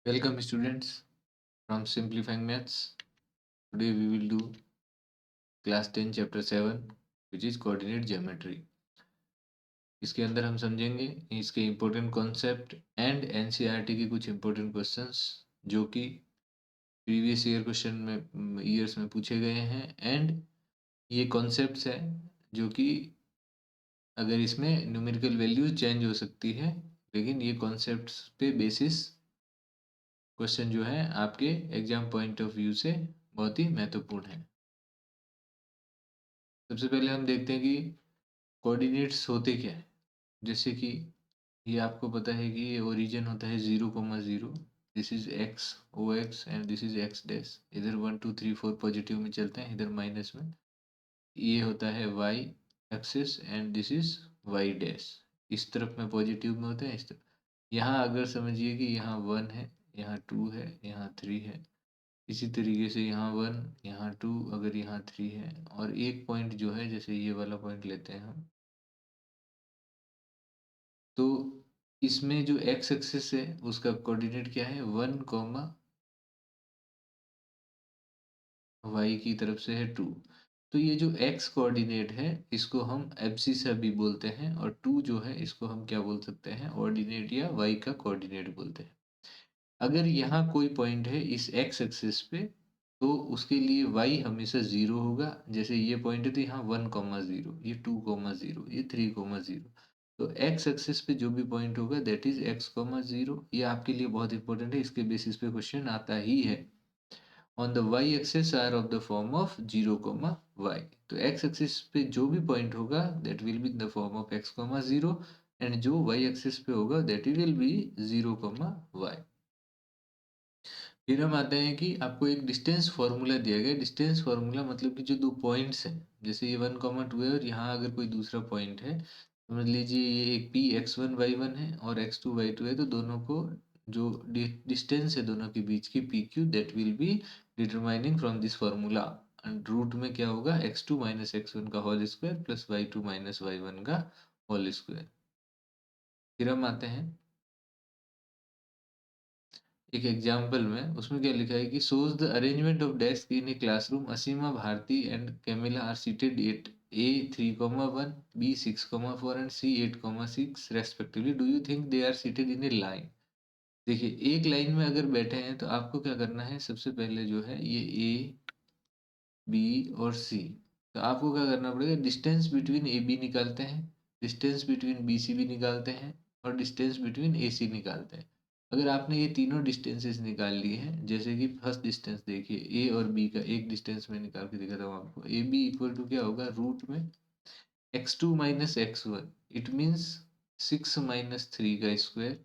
Welcome students from Simplifying Maths. Today we will do class 10 chapter 7 which is coordinate geometry. इसके अंदर हम समझेंगे इसके इम्पोर्टेंट कॉन्सेप्ट एंड एनसीईआरटी के कुछ इम्पोर्टेंट क्वेश्चंस जो कि प्रीवियस ईयर क्वेश्चन में ईयर्स में पूछे गए हैं एंड ये कॉन्सेप्ट्स हैं जो कि अगर इसमें न्यूमेरिकल वैल्यूज चेंज हो सकती है लेकिन ये कॉन्सेप्ट्स पे बेसिस क्वेश्चन जो है आपके एग्जाम पॉइंट ऑफ व्यू से बहुत ही महत्वपूर्ण है। सबसे पहले हम देखते हैं कि कोऑर्डिनेट्स होते क्या है। जैसे कि ये आपको पता है कि ये ओरिजिन होता है 0,0, this is x O x and this is x dash. इधर 1 2 3 4 पॉजिटिव में चलते हैं, इधर माइनस में। ये होता है y axis and this is y dash. इस तरफ में पॉजिटिव में होते हैं, इस तरफ। यहाँ अगर समझिए कि यहाँ 1 है, यहाँ 2 है, यहाँ 3 है। इसी तरीके से यहाँ 1, यहाँ 2, अगर यहाँ 3 है और एक पॉइंट जो है जैसे ये वाला पॉइंट लेते हैं हम, तो इसमें जो एक्स एक्सिस है उसका कोऑर्डिनेट क्या है 1, वाई की तरफ से है 2। तो ये जो एक्स कोऑर्डिनेट है इसको हम एब्सिसा भी बोलते हैं और 2 जो है इसको हम क्या बोल सकते हैं, ऑर्डिनेट या वाई का कोऑर्डिनेट बोलते हैं। अगर यहाँ कोई पॉइंट है इस एक्स एक्सिस पे तो उसके लिए y हमेशा 0 होगा। जैसे ये पॉइंट है तो यहाँ 1,0, ये 2,0, ये 3,0। तो एक्स एक्सिस पे जो भी पॉइंट होगा दैट इज x,0। ये आपके लिए बहुत इंपॉर्टेंट है, इसके बेसिस पे क्वेश्चन आता ही है। On the y axis are of the form of 0, y। तो x एक्सिस पे जो भी पॉइंट होगा that will be in the form of x,0 and जो y एक्सिस पे होगा दैट विल बी 0, y। फिर हम आते हैं कि आपको एक डिस्टेंस फार्मूला दिया गया है। डिस्टेंस फार्मूला मतलब कि जो दो पॉइंट्स हैं, जैसे ये 1,2 है और यहाँ अगर कोई दूसरा पॉइंट है, समझ लीजिए ये एक पी x1 y1 है और x2 y2 है, तो दोनों को जो डिस्टेंस है दोनों के बीच की P Q that will be determining from this formula. And root में क्या होगा x2 माइनस x1 का whole square plus y2 minus y1 का होल स्क्वायर। फिर हम आते हैं एक एग्जाम्पल में, उसमें क्या लिखा है कि shows the arrangement of desk in a classroom. Asima, Bharti and Camilla are seated at A 3,1, B 6,4 and C 8,6 respectively. Do you think they are seated in a line? देखिए एक लाइन में अगर बैठे हैं तो आपको क्या करना है, सबसे पहले जो है ये A, B और C। तो आपको क्या करना पड़ेगा, डिस्टेंस बिटवीन ए बी निकालते हैं, डिस्टेंस बिटवीन बी सी भी निकालते हैं और डिस्टेंस बिटवीन ए सी निकालते हैं। अगर आपने ये तीनों डिस्टेंसेस निकाल लिए हैं, जैसे कि फर्स्ट डिस्टेंस देखिए ए और बी का एक डिस्टेंस में निकाल के दिखाता हूँ आपको। ए बी इक्वल टू क्या होगा, रूट में x2 minus x1, it means 6 minus 3 का square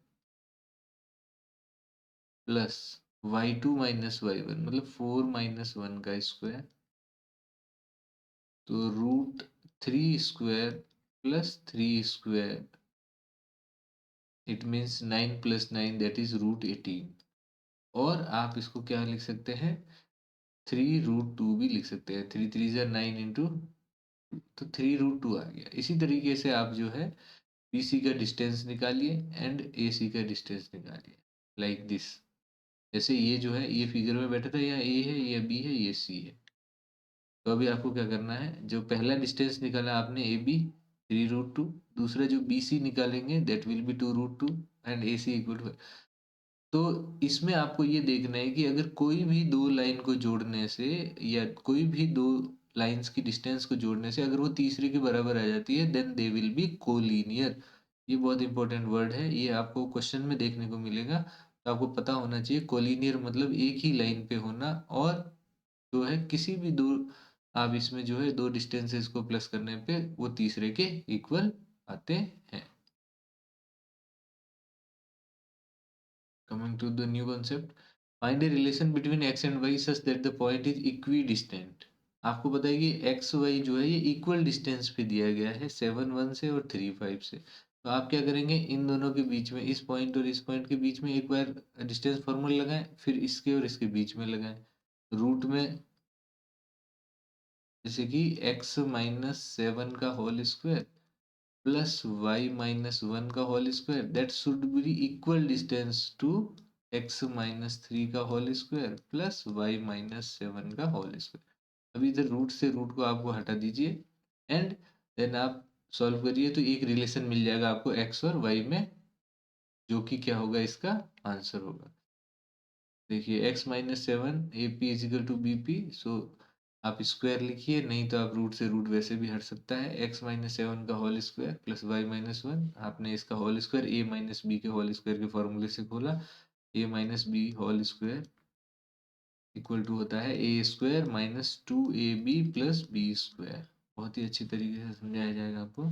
plus y2 minus y1 मतलब 4 माइनस 1 का स्क्वायर। तो root 3 square plus 3 square, it means 9 plus 9 that is root 18। और आप इसको क्या लिख सकते हैं, 3 रूट 2 भी लिख सकते हैं। 3 3 ज़ा 9 इंटू, तो 3 रूट 2 आ गया। इसी तरीके से आप जो है बी सी का डिस्टेंस निकालिए एंड ए सी का डिस्टेंस निकालिए, लाइक दिस। जैसे ये जो है ये फिगर में बैठा था, या ए है या बी है ये सी है। तो अभी आपको क्या करना है, जो पहला डिस्टेंस निकाला आपने ए बी 3 रूट 2, दूसरा जो बी सी निकालेंगे that will be 2 root 2 and A C equal to. तो इसमें आपको ये देखना है कि अगर कोई भी दो लाइन को जोड़ने से या कोई भी दो लाइंस की डिस्टेंस को जोड़ने से अगर वो तीसरे के बराबर आ जाती है then they will be collinear. ये बहुत इंपॉर्टेंट वर्ड है, ये आपको क्वेश्चन में देखने को मिलेगा। तो आपको पता होना चाहिए कोलिनियर मतलब एक ही लाइन पे होना, और जो है किसी भी दो, आप इसमें जो है दो डिस्टेंसेस को प्लस करने पे वो तीसरे के इक्वल आते हैं। Coming to the new concept, find a relation between x and y such that the point is equidistant। आपको पता है कि एक्स वाई जो है ये इक्वल डिस्टेंस पे दिया गया है 7 1 से और 3 5 से। तो आप क्या करेंगे, इन दोनों के बीच में, इस पॉइंट और इस पॉइंट के बीच में एक बार डिस्टेंस फार्मूला लगाएं, फिर इसके और इसके बीच में लगाएं। रूट में जैसे कि x माइनस 7 का whole square plus y minus 1 का whole square that should be equal distance to x minus 3 का whole square plus y minus 7 का होल स्क्वायर। अभी इधर रूट से रूट को आपको हटा दीजिए एंड देन आप सॉल्व करिए तो एक रिलेशन मिल जाएगा आपको x और y में, जो कि क्या होगा, इसका आंसर होगा। देखिए x minus 7 A P equal to B P, so आप स्क्वायर लिखिए, नहीं तो आप रूट से रूट वैसे भी हट सकता है। x माइनस 7 का whole square plus y minus 1, आपने इसका whole square a minus B के होल स्क्वायर के फॉर्मूले से खोला, a minus B whole square equal to होता है A square minus 2ab plus B square. बहुत ही अच्छी तरीके से समझाया जाएगा आपको।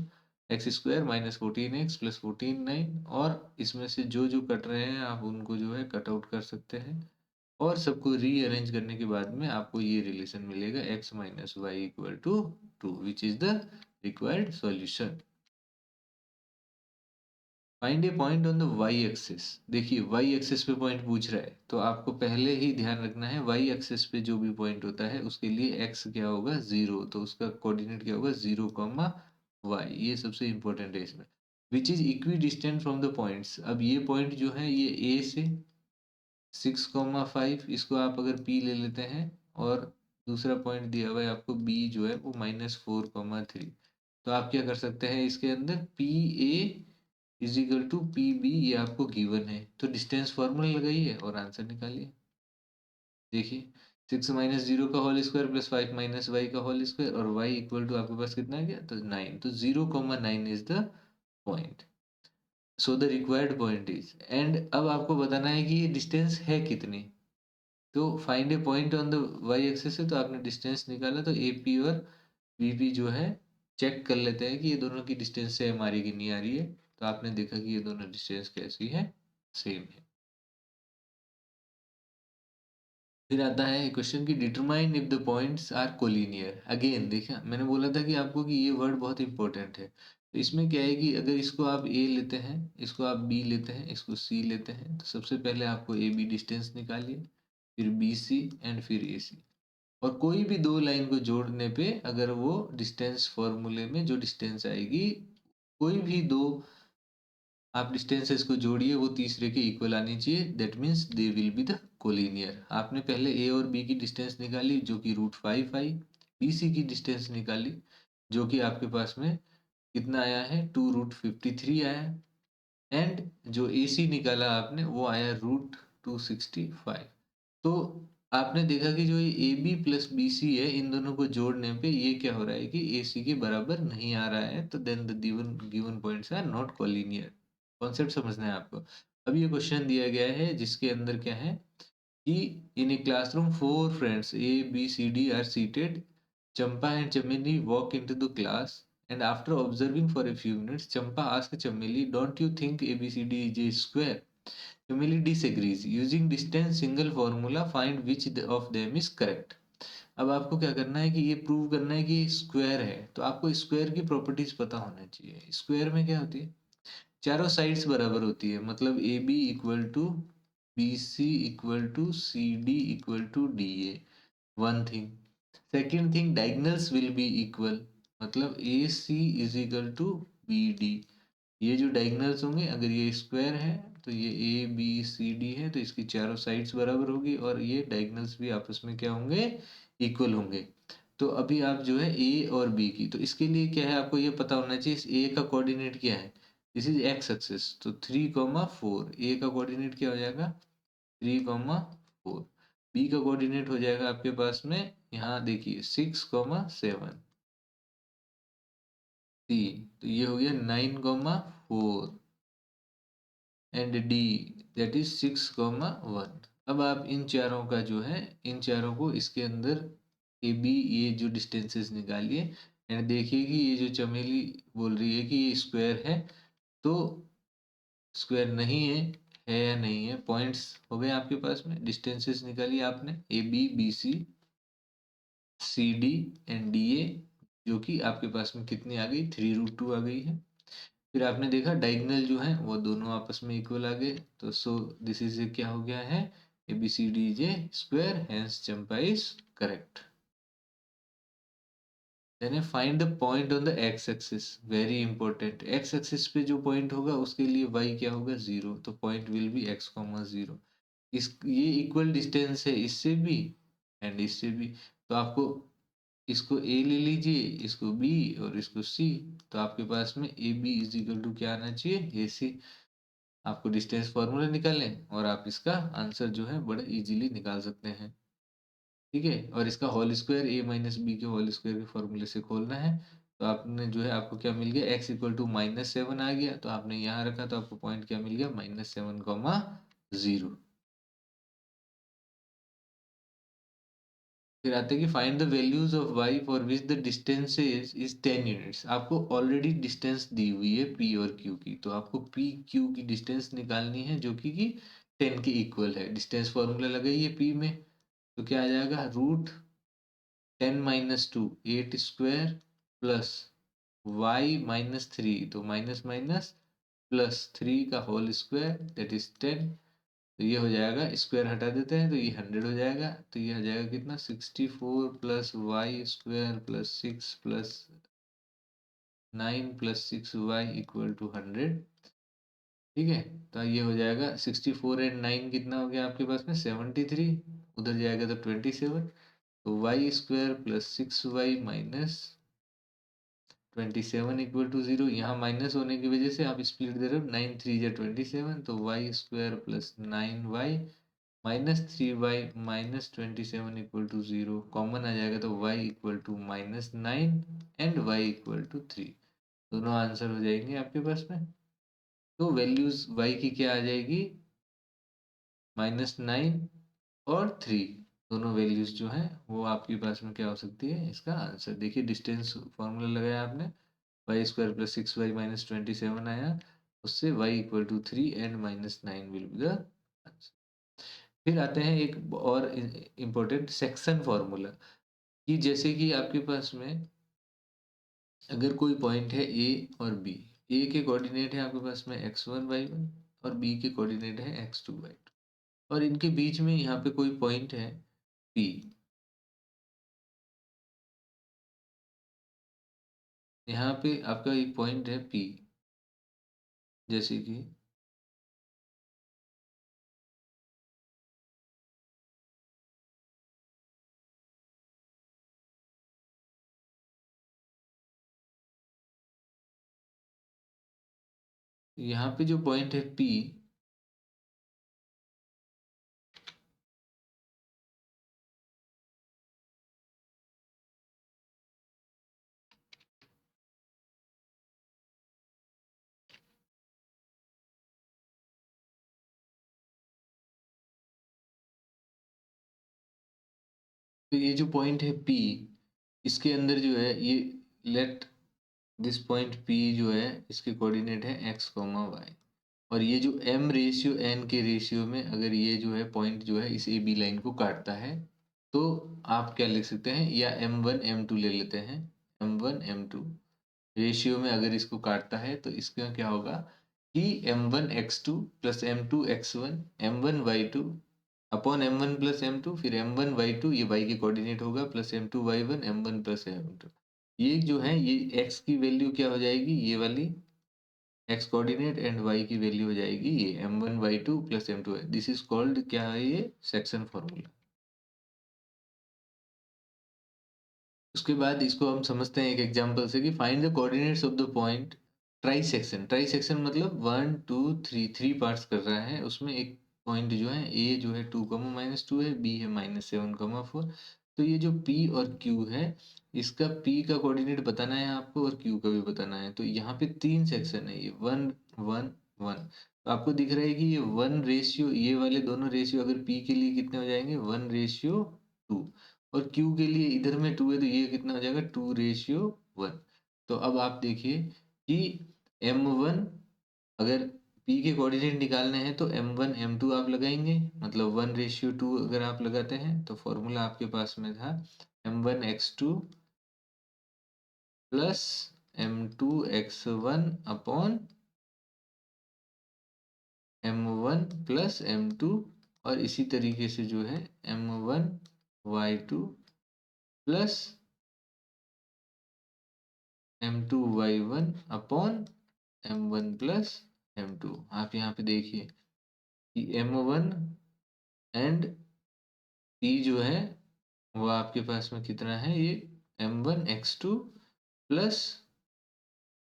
X square minus 14x plus 14 और इसमें से जो जो कट रहे हैं आप उनको जो है कट आउट कर सकते हैं और सबको रीअरेंज करने के बाद में आपको ये रिलेशन मिलेगा x minus y equal to 2 which is the required solution. Find a point on the y axis. देखिए वाई एक्सिस पे पॉइंट पूछ रहा है तो आपको पहले ही ध्यान रखना है वाई एक्सिस पे जो भी पॉइंट होता है उसके लिए एक्स क्या होगा, 0, तो उसका कोऑर्डिनेट क्या होगा, 0 कॉमा वाई। ये सबसे इंपॉर्टेंट है इसमें। Which is equi distant from the points. अब ये पॉइंट जो है ये ए से 6,5, इसको आप अगर P ले लेते हैं और दूसरा पॉइंट दिया हुआ है आपको B जो है वो -4,3, तो आप क्या कर सकते हैं इसके अंदर P A is equal to P B, ये आपको गिवन है तो डिस्टेंस फॉर्मूला लगाइए और आंसर निकालिए। देखिए 6 माइनस 0 का whole square plus 5 minus y का होल स्क्वायर और y इक्वल टू आपके पास कितना है क्या, तो 9, तो 0,9 is the point. So the required point is, and अब आपको बताना है कि ये डिस्टेंस है कितनी। तो find a point on the y axis है तो आपने डिस्टेंस निकाला तो ए पी और बी पी जो है चेक कर लेते हैं कि ये दोनों की डिस्टेंस सेम आ रही कि नहीं आ रही है। तो आपने देखा कि ये दोनों डिस्टेंस कैसी है, सेम है। फिर आता है क्वेश्चन की determine if the points are collinear. Again देखा मैंने बोला था कि आपको कि ये वर्ड बहुत इंपॉर्टेंट है। तो इसमें क्या है कि अगर इसको आप ए लेते हैं, इसको आप बी लेते हैं, इसको सी लेते हैं, तो सबसे पहले आपको ए बी डिस्टेंस निकालिए, फिर बी सी एंड फिर ए सी। और कोई भी दो लाइन को जोड़ने पे अगर वो डिस्टेंस फॉर्मूले में जो डिस्टेंस आएगी, कोई भी दो आप डिस्टेंसेस को जोड़िए वो तीसरे के इक्वल आनी चाहिए, that means they will be the collinear. आपने पहले ए और बी की डिस्टेंस निकाली जो कि √5 आई, बी सी की डिस्टेंस निकाली जो कि आपके पास में कितना आया है, 2√53 आया, एंड जो ए सी निकाला आपने वो आया √265। तो आपने देखा कि जो ये A B plus B C है इन दोनों को जोड़ने पे ये क्या हो रहा है कि ए सी के बराबर नहीं आ रहा है, तो then the given given points are not collinear. Concept समझना है आपको। अब ये क्वेश्चन दिया गया है जिसके अंदर क्या है कि in a classroom 4 friends A B C D are seated, Champa and Chameli walk into the class and after observing for a few minutes Champa asked Chameli, don't you think ABCD is a square? Chameli disagrees. Using distance single formula find which of them is correct. अब आपको क्या करना है कि ये prove करना है कि स्क्वायर है, तो आपको स्क्वायर की प्रॉपर्टीज पता होना चाहिए। स्क्वायर में क्या होती है, चारों साइड्स बराबर होती है, मतलब A B equal to B C equal to C D equal to D A, one thing. Second thing, diagonals will be equal, मतलब A C is equal to B D. ये जो डायगनल्स होंगे अगर ये स्क्वायर है तो ये A B C D है तो इसकी चारों साइड्स बराबर होगी और ये डायगनल्स भी आपस में क्या होंगे, इक्वल होंगे। तो अभी आप जो है ए और बी की, तो इसके लिए क्या है आपको ये पता होना चाहिए ए का कोऑर्डिनेट क्या है, दिस इज एक्स एक्सिस, तो 3,4, ए का कोऑर्डिनेट क्या हो जाएगा 3,4, बी का कोऑर्डिनेट हो जाएगा आपके पास में यहाँ देखिए 6,7, सी, तो ये हो गया 9,4 एंड डी दैट इज 6,1। अब आप इन चारों का जो है, इन चारों को इसके अंदर ए बी ये जो डिस्टेंसेस निकालिए एंड देखिए कि ये जो चमेली बोल रही है कि ये स्क्वायर है, तो स्क्वायर नहीं है या नहीं है, पॉइंट्स हो गए आपके पास में, डिस्टेंसेस निकालिए आपने A B B C C D and D A, जो कि आपके पास में कितनी आ गई 3√2 आ गई है। फिर आपने देखा डायगोनल जो है वो दोनों आपस में इक्वल आ गए, तो सो दिस इज क्या हो गया है, A B C D is a square, hence Champa is correct. Then find the point on the x axis, very important. X axis पे जो पॉइंट होगा उसके लिए y क्या होगा 0, तो पॉइंट विल बी x, 0। ये इक्वल डिस्टेंस है इससे भी एंड इससे भी, तो आपको इसको ए ले लीजिए, इसको बी और इसको सी, तो आपके पास में A B is equal to क्या आना चाहिए, ए सी। आपको डिस्टेंस फार्मूला निकालें और आप इसका आंसर जो है बड़ा इजीली निकाल सकते हैं। ठीक है, और इसका होल स्क्वायर ए माइनस बी के होल स्क्वायर के फॉर्मूले से खोलना है। तो आपने जो है आपको क्या मिल गया, x इक्वल टू -7 आ गया, तो आपने यहाँ रखा तो आपको पॉइंट क्या मिल गया, -7, 0। फिर आते हैं कि find the values of y for which the distance is 10 units. आपको ऑलरेडी डिस्टेंस दी हुई है p और q की, तो आपको p q की डिस्टेंस निकालनी है जो कि 10 के इक्वल है। डिस्टेंस फॉर्मूला लगाइए p में, तो क्या आ जाएगा, √10 - 2 8 स्क्वायर प्लस y -3, तो माइनस माइनस प्लस 3 का होल स्क्वायर दैट इज 10। तो ये हो जाएगा, स्क्वायर हटा देते हैं तो ये 100 हो जाएगा, तो ये हो जाएगा कितना, 64 plus y square plus 6 plus 9 plus 6y equal to 100। ठीक है, तो ये हो जाएगा 64 एंड 9 कितना हो गया आपके पास में, 73। उधर जाएगा तो 27, तो y square plus 6y minus 27 equal to 0। यहाँ माइनस होने की वजह से आप स्प्लिट दे रहे हो, 9 3 जा 27, तो y square plus 9y -3y minus 27 equal to 0 common आ जाएगा, तो y equal to -9 and y equal to 3। दोनों आंसर हो जाएंगे आपके पास में। तो वैल्यूज y की क्या आ जाएगी, -9 और 3। दोनों वैल्यूज जो हैं वो आपके पास में क्या हो सकती है, इसका आंसर। देखिए डिस्टेंस फॉर्मूला लगाया आपने, Y square plus 6y minus 27 आया, उससे y equal to 3 and -9 will be the answer. फिर आते हैं एक और इम्पोर्टेंट सेक्शन फॉर्मूला, कि जैसे कि आपके पास में अगर कोई पॉइंट है ए और बी, ए के कोऑर्डिनेट है आपके पास में x1 y1 और बी के कोऑर्डिनेट है x2 y2, और इनके बीच में यहाँ पे कोई पॉइंट है P। यहाँ पे आपका एक पॉइंट है P, जैसे कि यहाँ पे जो पॉइंट है P, तो ये जो पॉइंट है P, इसके अंदर जो है ये, लेट दिस पॉइंट P जो है इसके कोऑर्डिनेट है x, y, और ये जो m रेशियो n के रेशियो में अगर ये जो है पॉइंट जो है इस ए बी लाइन को काटता है, तो आप क्या लिख सकते हैं, या m1 m2 ले लेते हैं, m1 m2 रेशियो में अगर इसको काटता है तो इसका क्या होगा कि m1 x2 plus m2 x1 m1 y2 upon m1 plus m2, फिर m1 y2 ये y के कोऑर्डिनेट होगा, plus m2 y1 m1 plus m2। ये जो है ये x की वैल्यू क्या हो जाएगी, ये वाली x कोऑर्डिनेट एंड y की वैल्यू हो जाएगी ये m1 y2 plus m2 y। This is called क्या है, ये सेक्शन फॉर्मूला। उसके बाद इसको हम समझते हैं एक एग्जांपल से, कि find the coordinates of the point try section. Try section मतलब 1 2 3 3 पार्ट्स कर रहा है, उसमें एक पॉइंट जो है ए जो है 2, -2 है, बी है -7, 4। तो ये जो p और q है, इसका p का कोऑर्डिनेट बताना है आपको और q का भी बताना है। तो यहाँ पे 3 सेक्शन है, ये 1 1 1। तो आपको दिख रहा है कि ये 1 रेशियो, ये वाले दोनों रेशियो अगर p के लिए कितने हो जाएंगे, 1:2, और Q के लिए इधर में 2 है तो ये कितना हो जाएगा, 2:1। तो अब आप देखिए कि m1 अगर P के कोऑर्डिनेट निकालने हैं तो m1 m2 आप लगाएंगे, मतलब 1:2 अगर आप लगाते हैं तो फॉर्मूला आपके पास में था m1 x2 plus m2 x1 upon m1 plus m2, और इसी तरीके से जो है m1 y2 plus m2 y1 upon m1 plus m2। आप यहाँ पे देखिए कि m1 एंड p जो है वो आपके पास में कितना है, ये m1 x2 प्लस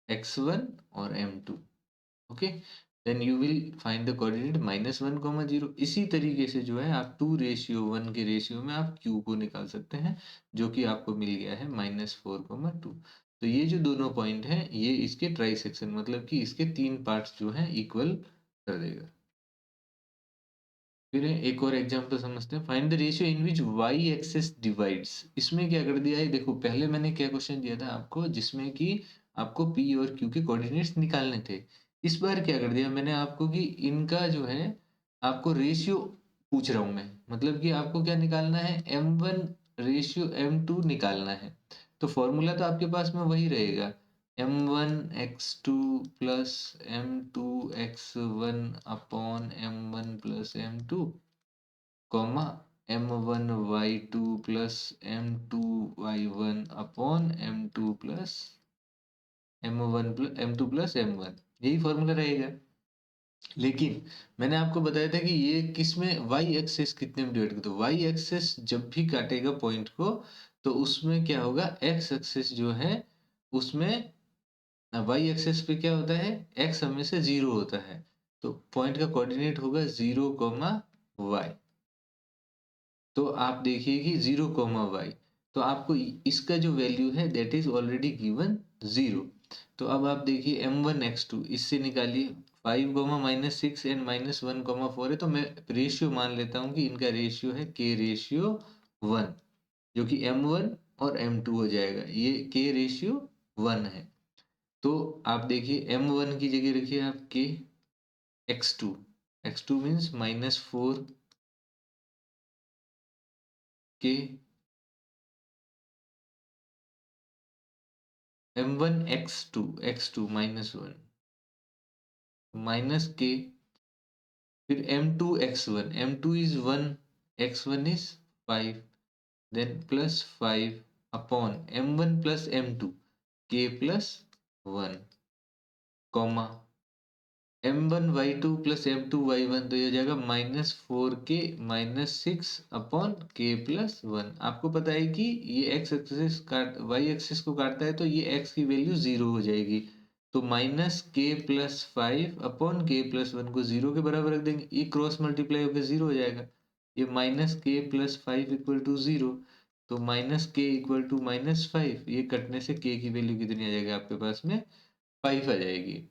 x1 और m2। Okay, then you will find the coordinate -1, 0। इसी तरीके से जो है आप 2:1 के रेशियो में आप q को निकाल सकते हैं, जो कि आपको मिल गया है -4, 2। तो ये जो दोनों पॉइंट हैं ये इसके ट्राइसेक्शन मतलब कि इसके 3 पार्ट्स जो हैं इक्वल कर देगा। फिर एक और एग्जांपल समझते हैं। Find the ratio in which y axis divides. इसमें क्या कर दिया है, देखो पहले मैंने क्या क्वेश्चन दिया था आपको जिसमें कि आपको p और q के कोऑर्डिनेट्स निकालने थे। इस बार क्या कर दिया मैंने आपको कि इनका जो है आपको रेशियो पूछ रहा हूं मैं, मतलब कि आपको क्या निकालना है, m1 रेशियो m2 निकालना है। तो फॉर्मूला तो आपके पास में वही रहेगा, m1 x2 plus m2 x1 upon m1 plus m2 comma m1 y2 plus m2 y1 upon m2 plus m2 plus m1, यही फॉर्मूला रहेगा। लेकिन मैंने आपको बताया था कि ये किस में y एक्सिस कितने में डिवाइड करते, तो y एक्सिस जब भी काटेगा पॉइंट को तो उसमें क्या होगा, x एक्सिस जो है उसमें वाई एक्सिस पे क्या होता है, x हमेशा 0 होता है, तो पॉइंट का कोऑर्डिनेट होगा 0, y। तो आप देखिए कि 0, y, तो आपको इसका जो वैल्यू है दैट इज ऑलरेडी गिवन 0। तो अब आप देखिए m1 x2 इससे निकालिए 5, -6 एंड -1, 4 है, तो मैं रेशियो मान लेता हूँ कि इनका रेशियो है k/1, जो कि m1 और m2 हो जाएगा, ये k/1 है। तो आप देखिए m1 की जगह रखिए आप k, x2, x2 means -4 k, m1 x2, x2 -1 minus k, फिर m2 x1, m2 is 1, x1 is 5, then plus 5 upon m1 plus m2 k plus 1 comma m1 y2 plus m2 y1, तो ये हो जाएगा -4k -6 upon k plus 1। आपको पता है कि ये x एक्सिस काट y एक्सिस को काटता है तो ये x की वैल्यू 0 हो जाएगी, तो -k plus 5 upon k plus 1 को 0 के बराबर रख देंगे, ये क्रॉस मल्टीप्लाई होकर 0 हो जाएगा। ये -k प्लस 5 इक्वल टू 0, तो -k इक्वल टू -5, ये कटने से k की वैल्यू कितनी आ जाएगी आपके पास में, 5 आ जाएगी।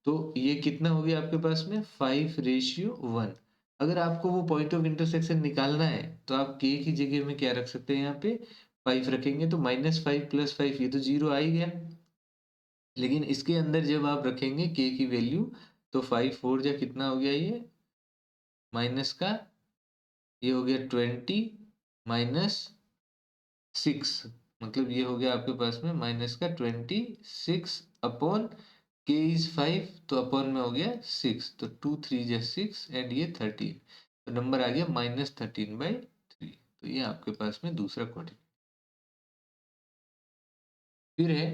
तो ये कितना हो गया आपके पास में 5:1। अगर आपको वो पॉइंट ऑफ इंटरसेक्शन निकालना है तो आप k की जगह में क्या रख सकते हैं, यहाँ पे 5 रखेंगे, तो -5 प्लस 5 ये तो 0 आ ही गया। लेकिन इसके अंदर जब आप रखेंगे k की वैल्यू तो 5 4 जा कितना हो गया, ये माइनस का ये हो गया 20 -6, मतलब ये हो गया आपके पास में -26 अपॉन k इज 5, तो अपॉन में हो गया 6, तो 2 3 जा 6 एंड ये 13, तो नंबर आ गया -13/3। तो ये आपके पास में दूसरा क्वाड्रेंट। फिर है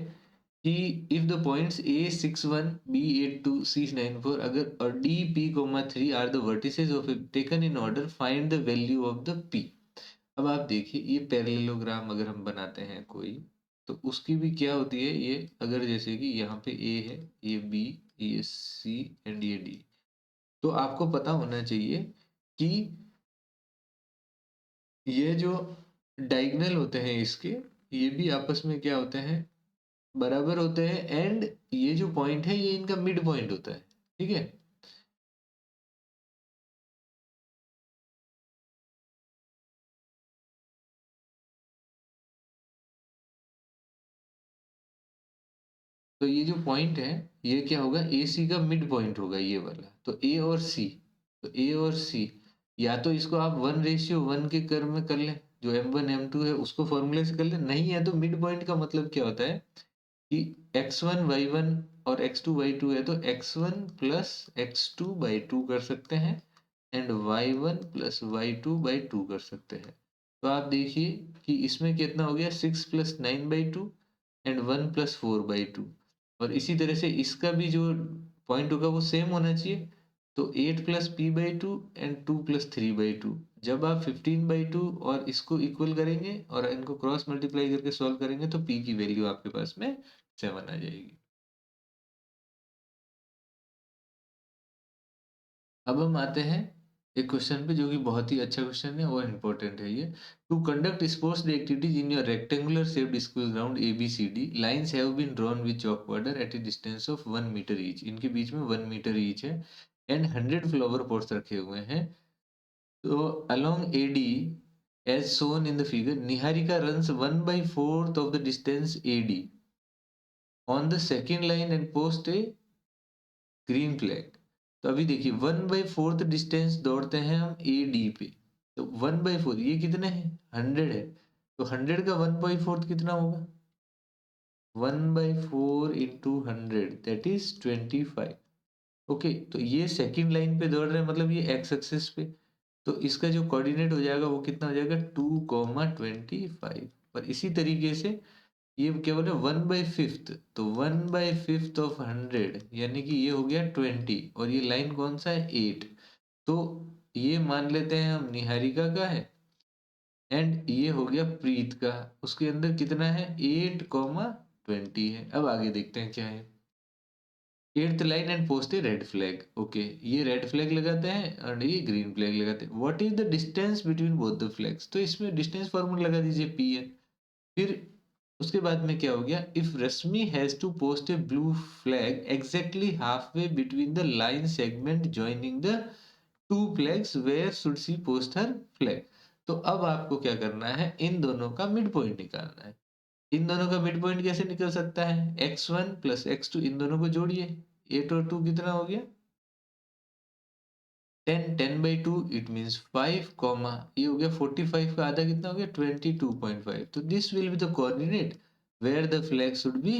कि if the points a61 b82 c94 अगर और d p, 3 are the vertices of taken in order, find the value of the p। अब आप देखिए ये पैरेललोग्राम अगर हम बनाते हैं कोई, तो उसकी भी क्या होती है, ये अगर जैसे कि यहाँ पे a है, ये b, ये c एंड ये d, तो आपको पता होना चाहिए कि ये जो डायगोनल होते हैं इसके, ये भी आपस में क्या होते हैं, बराबर होते हैं, एंड ये जो पॉइंट है ये इनका मिड पॉइंट होता है, ठीक है। तो ये जो पॉइंट है ये क्या होगा, ए सी का मिड पॉइंट होगा ये वाला, तो ए और सी, तो ए और सी, या तो इसको आप 1:1 के कर्व में कर लें, जो m1 m2 है उसको फॉर्मूले से कर लें, नहीं है तो मिड पॉइंट का मतलब क्या होता है कि x1 y1 और x2 y2 है, तो x1 प्लस x2/2 कर सकते हैं एंड y1 प्लस y2/2 कर सकते हैं। तो आप देखिए कि इसमें कितना हो गया, 6 प्लस 9/2 एंड 1 प्लस 4/2, और इसी तरह से इसका भी जो पॉइंट होगा वो सेम होना चाहिए, तो 8 प्लस p/2 एंड 2 प्लस 3/2, जब आप 15/2 और इसको इक्वल करेंगे और इनको क्रॉस मल्टीप्लाई करके सॉल्व करेंगे तो p की वैल्यू आपके पास में 7 आ जाएगी। अब हम आते हैं एक क्वेश्चन पे जो कि बहुत ही अच्छा क्वेश्चन है और इम्पोर्टेंट है ये। To conduct sports day activities in your rectangular shaped school ground ABCD, lines have been drawn with chalk border at a distance of 1 metre each. इनके बीच में 1 मीटर ईच है एंड 100 फ्लावर पॉट्स रखे हुए हैं। तो along AD as shown in the figure, Niharika runs 1/4 of the distance AD on the second line and post a green flag। तो अभी देखिए 1/4 डिस्टेंस दौड़ते हैं हम AD पे। तो 1/4 ये कितने हैं 100 है। तो 100 का 1/4 कितना होगा 1/4 इंटू 100 दैट इज 25। ओके तो ये सेकंड लाइन पे दौड़ रहे हैं मतलब ये एक्स एक्सिस पे। तो इसका जो कोऑर्डिनेट हो जाएगा वो कितना हो जाएगा 2,25। और इसी तरीके से ये क्या बोले 1/5, तो 1/5 ऑफ 100 यानी कि ये हो गया 20 और ये लाइन कौन सा है 8। तो ये मान लेते हैं हम निहारिका का है एंड ये हो गया प्रीत का। उसके अंदर कितना है 8,20 है। अब आगे देखते हैं क्या है। Eighth line and post A red flag. Okay ये रेड फ्लैग लगाते हैं और ये ग्रीन फ्लैग लगाते हैं। What is the distance between both the flags. तो इसमें डिस्टेंस फार्मूला लगा दीजिए pn। फिर उसके बाद में क्या हो गया if Rashmi has to post a blue flag exactly half way between the line segment joining the two flags where should she post her flag. तो अब आपको क्या करना है इन दोनों का मिड पॉइंट निकालना है। इन दोनों का मिड पॉइंट कैसे निकल सकता है x1 प्लस x2 इन दोनों को जोड़िए 8 और 2 कितना हो गया 10। 10/2 इट मीन्स 5 कॉमा ये हो गया 45 का आधा कितना हो गया 22.5। तो this will be the coordinate where the flag should be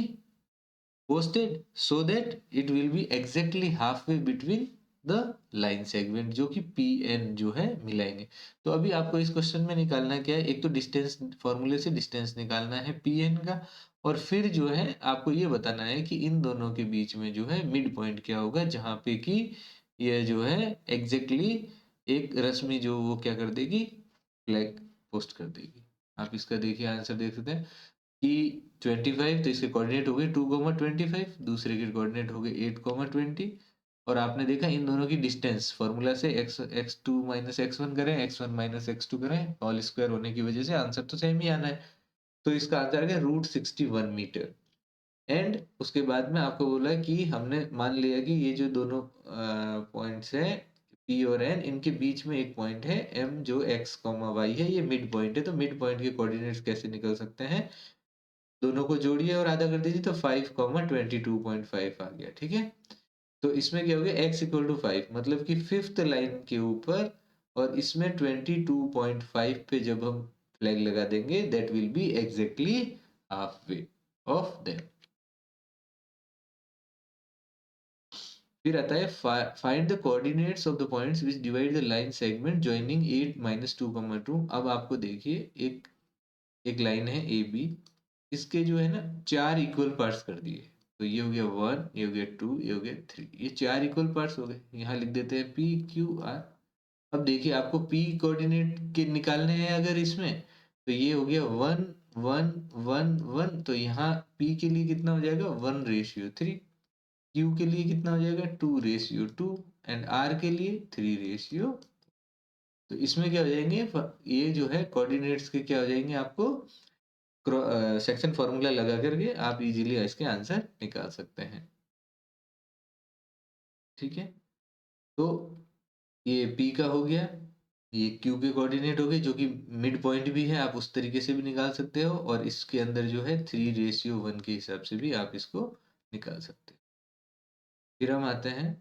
posted so that it will be exactly halfway between the line segment जो कि pn जो है मिलाएंगे। तो अभी आपको इस क्वेश्चन में निकालना क्या है एक तो डिस्टेंस फॉर्मूले से डिस्टेंस निकालना है pn का और फिर जो है आपको ये बताना है कि इन दोनों के बीच में जो है मिड पॉइंट क्या होगा जहां पे कि ये जो है एग्जैक्टली एक रश्मि जो वो क्या कर देगी फ्लैग पोस्ट कर देगी। आप इसका देखिए आंसर देख सकते हैं कि 25 तो इसके कोऑर्डिनेट हो गए 2,25 दूसरे के कोऑर्डिनेट हो गए 8,20 और आपने देखा इन दोनों की डिस्टेंस फॉर्मूला से x2 माइनस x1 करें x1 माइनस x2 करें ऑल स्क्वायर होने की वजह से आंसर तो सेम ही आना है। तो इसका आंसर आ गया √61 मीटर। एंड उसके बाद में आपको बोला कि हमने मान लिया कि ये जो दोनों पॉइंट्स है P और N इनके बीच में एक पॉइंट है M जो x, y है ये मिड पॉइंट है। तो मिड पॉइंट के कोऑर्डिनेट्स कैसे निकल सकते हैं दोनों को जोड़िए और आधा कर दीजिए तो 5,22.5 आ गया। ठीक है तो इसमें क्या हो गया x इक्वल टू 5 मतलब कि फिफ्थ लाइन के ऊपर और इसमें 22.5 पे जब हम फ्लैग लगा देंगे that will B exactly half way of them. फिर आता है find the coordinates of the points which divide the line segment joining 8 - 2,2। अब आपको देखिए एक लाइन है AB इसके जो है ना 4 इक्वल पार्ट्स कर दिए। तो ये हो गया 1 ये हो गया 2 ये हो गया 3 ये 4 इक्वल पार्ट्स हो गए। यहाँ लिख देते हैं PQR। अब देखिए आपको P कोऑर्डिनेट के निकालने हैं अगर इसमें तो ये हो गया 1 1 1 1 तो यहाँ P के लिए कितना हो जाएगा 1/3। Q के लिए कितना हो जाएगा 2/2 एंड R के लिए 3/। तो इसमें क्या हो जाएंगे ये जो है कोऑर्डिनेट्स के क्या हो जाएंगे आपको सेक्शन फॉर्मूला लगा करके आप इजीली इसके आंसर निकाल सकते हैं। ठीक है तो ये P का हो गया ये Q के कोऑर्डिनेट हो गए जो कि मिड पॉइंट भी है आप उस तरीके से भी निकाल सकते हो और इसके अंदर जो है 3/1 के हिसाब से भी आप इसको निकाल सकते हो। फिर हम आते हैं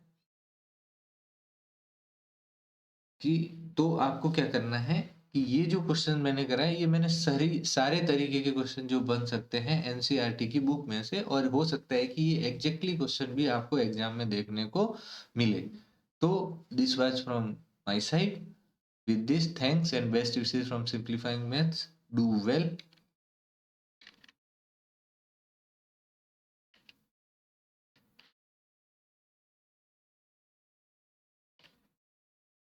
कि तो आपको क्या करना है कि ये जो क्वेश्चन मैंने करा है ये मैंने सारे तरीके के क्वेश्चन जो बन सकते हैं एनसीईआरटी की बुक में से और हो सकता है कि ये एग्जैक्टली क्वेश्चन भी आपको एग्जाम में देखने को मिले। तो this was from my side. With this thanks and best wishes from simplifying maths. Do well.